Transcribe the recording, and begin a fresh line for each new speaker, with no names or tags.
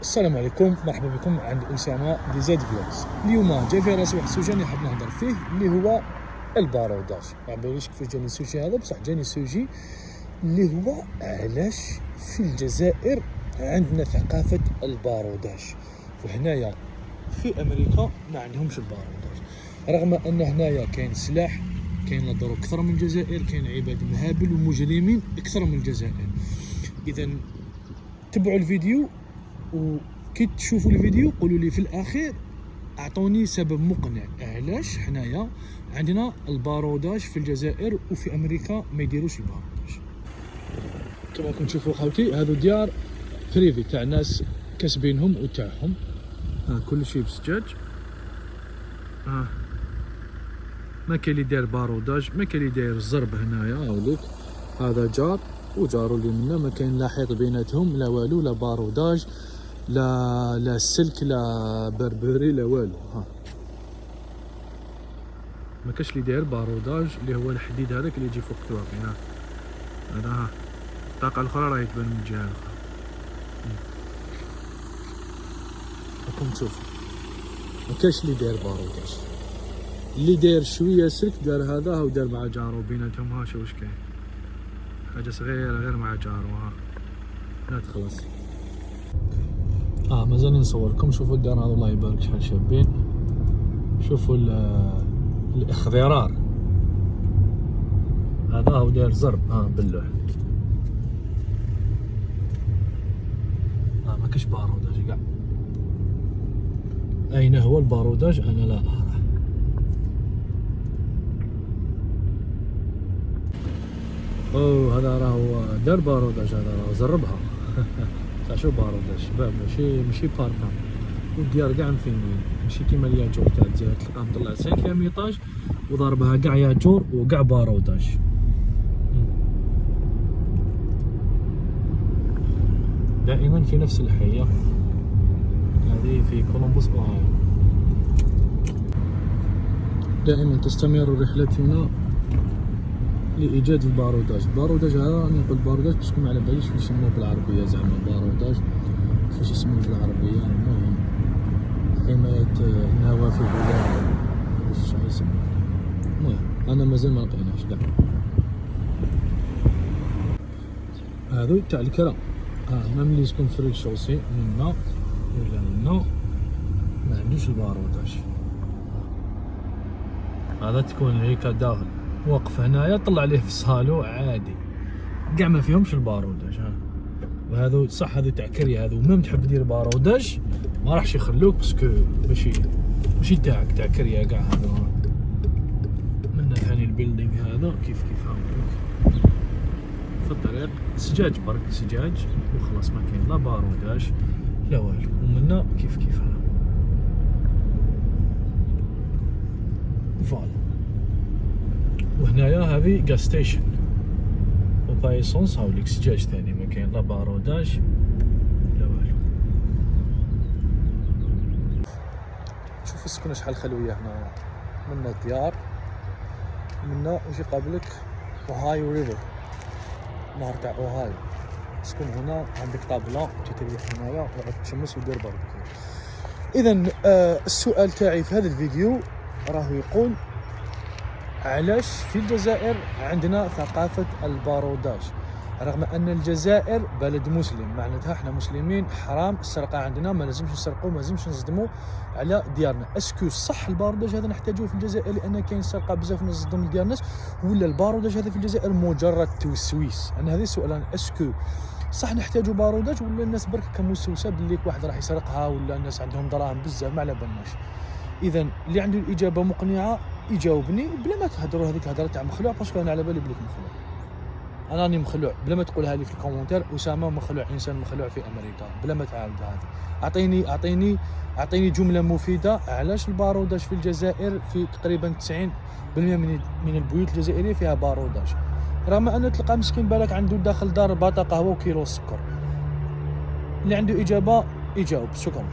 السلام عليكم، مرحبا بكم عند أسامة دي زاد فلوجز. اليوم جا في راسي واحد السوجي اللي حاب نهضر فيه اللي هو الباروداج. ما باليش كيفاش جاني السوجي هذا، بصح جاني السوجي اللي هو علاش في الجزائر عندنا ثقافة الباروداج وهنايا في أمريكا ما عندهمش الباروداج، رغم أن هنايا كاين سلاح، كاين لا دروك أكثر من الجزائر، كاين عباد مهابل ومجرمين أكثر من الجزائر. إذا تبعوا الفيديو، وكي تشوفوا الفيديو قولوا لي في الاخير، اعطوني سبب مقنع علاش حنايا عندنا الباروداج في الجزائر وفي امريكا ما يديروش الباروداج. كما راكم تشوفوا خاوتي، هذو ديار بريفي تاع ناس كاسبينهم وتاعهم. كل شيء بسجاج. ما كاين اللي داير باروداج، ما كاين اللي داير الزرب هنايا. هاوليك هذا جار وجارو اللي منا، ما كاين لا حيط بيناتهم لا والو، لا باروداج لا سلك لا بربري لا والو. ما كاش اللي داير باروداج اللي هو الحديد هذاك اللي يجي فوق التواقي. هذا الطاقه الاخرى راهي تبان من الجهه الاخرى. راكم تشوفوا ما كاش اللي داير باروداج، اللي داير شويه سلك دار هذا ودار مع جارو بيناتهم. شوف واش كاين، حاجه صغيره غير مع جارو. لا تخلص. مازال نصوركم. شوفوا الدار هذا الله يبارك شحال شابين. شوفوا الاخضرار هذا هو داير زرب باللوح. ما كاش باروداج كاع. اين هو الباروداج؟ انا لا اراه. هذا راهو دار باروداج، هذا راهو زربها. تاع شو باروداج شباب، ماشي باركا. والديار كاع مفينين، ماشي كيما الياجور تاع الجزائر تلقاه مطلع 5 ايطاج وضاربها كاع ياجور وكاع باروداج. دائما في نفس الحية هذه في كولومبوس اوهايو. دائما تستمر رحلتنا لإيجاد الباروداج. الباروداج هذا راني نقول باروداج باسكو ما على باليش واش يسموه بالعربية، زعما باروداج كيفاش يسموه بالعربية. المهم حماية النوافذ ولا واش يسموه. المهم أنا مازال ما لقيناش كاع. هذو تاع الكرا. ميم لي يسكن في الشوسي منا ولا منا ما عندوش الباروداج. هذا تكون هيك داخل واقف هنايا، طلع عليه في الصالو عادي، كاع ما فيهمش الباروداج. وهذو صح هذو تاع كريا، هذو ميم تحب دير باروداج ما راحش يخلوك باسكو ماشي تاعك تاع كريا كاع. هذو منا ثاني البيلدينغ هذا كيف هاوليك في الطريق سجاج، برك سجاج وخلاص، ما كاين لا باروداج لا والو. ومنا كيف فوالا. وهنايا هذه غاز ستيشن وبايسونس. هاوليك سجاج ثاني، ما كاين لا باروداج لا والو. شوف السكنة شحال خلوية هنا. منا الديار، منا يجي قابلك اوهايو ريفر، نهر تاع اوهايو. تسكن هنا عندك طابلة تجي تريح هنايا وراك تشمس ودير باربيكيو. اذا السؤال تاعي في هذا الفيديو راهو يقول علاش في الجزائر عندنا ثقافة الباروداج، رغم ان الجزائر بلد مسلم، معناتها احنا مسلمين، حرام السرقة عندنا، ما لازمش نسرقوا، ما لازمش نصدموا على ديارنا. اسكو صح الباروداج هذا نحتاجوه في الجزائر لان كاين سرقة بزاف نصدم ديال الناس، ولا الباروداج هذا في الجزائر مجرد توسويس؟ انا هذه السؤال، اسكو صح نحتاجوا باروداج ولا الناس برك كموسوسه باللي واحد راح يسرقها، ولا الناس عندهم دراهم بزاف ما على بالناش؟ اذا اللي عنده الاجابه مقنعه يجاوبني بلا ما تهضروا هذيك الهضره تاع مخلوع، باسكو انا على بالي بليك مخلوع. انا راني مخلوع بلا ما تقولها لي في الكومونتير. اسامه مخلوع، انسان مخلوع في امريكا، بلا ما تعاود هذا. اعطيني جمله مفيده علاش الباروداج في الجزائر في تقريبا 90% من البيوت الجزائريه فيها باروداج، رغم ان تلقى مسكين بالك عنده داخل دار باطه قهوه وكيلو سكر. اللي عنده اجابه يجاوب. شكرا.